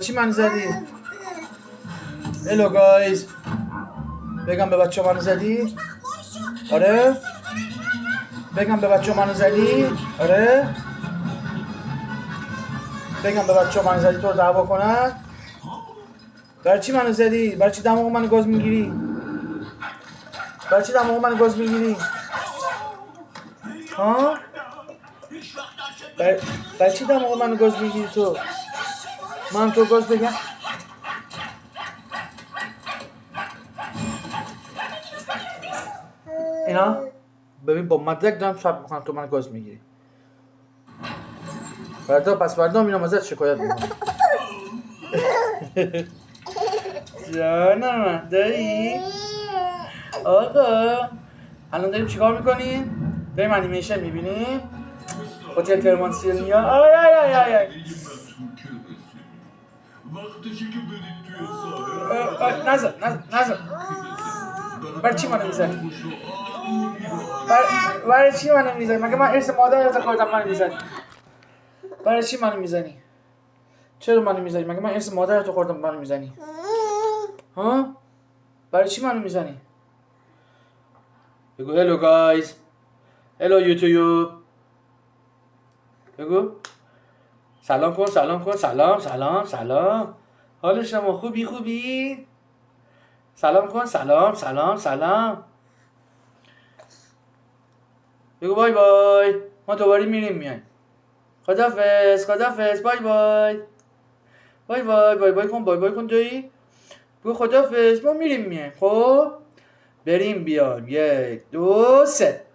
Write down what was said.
چی منو زدی؟ هلو گایز، بگم به بچه منو زدی؟ آره؟ بگم به بچه منو زدی؟ آره؟ بگم به بچه منو زدی تو رو دعوا کنن؟ برای چی منو زدی؟ برای چی دماغ منو گاز میگیری؟ برای چی دماغ منو گاز میگیری؟ ها؟ برای چی دماغ منو گاز میگیری تو؟ من تو گاز بگم؟ اینا؟ ببین با مدرک دارم ثبت میکنم تو منو گاز میگیری. فردا میرم ازت شکایت میکنم. جانم من دایی؟ آقا الان داریم چیکار میکنیم؟ داریم انیمیشن میبینیم؟ هتل کرمانسیلیا. آی آی آی آی آی نزد برای چی منو میزنی؟ برای چی منو میزنی؟ مگه من ارث مادرت خوردم منو میزنی؟ برای چی منو میزنی؟ چرا منو میزنی؟ مگه من ارث مادرت خوردم منو میزنی؟ ها؟ برای چی منو میزنی؟ بگو هلو گایز، هلو یوتیوب، بگو سلام کن، سلام. حال شما خوبی؟ سلام کن، سلام. بگو بای بای، ما دوباره میایم. خدافظ، بای کن دایی. بگو خدافظ، ما میایم. خب بریم بیایم، 1 2 3.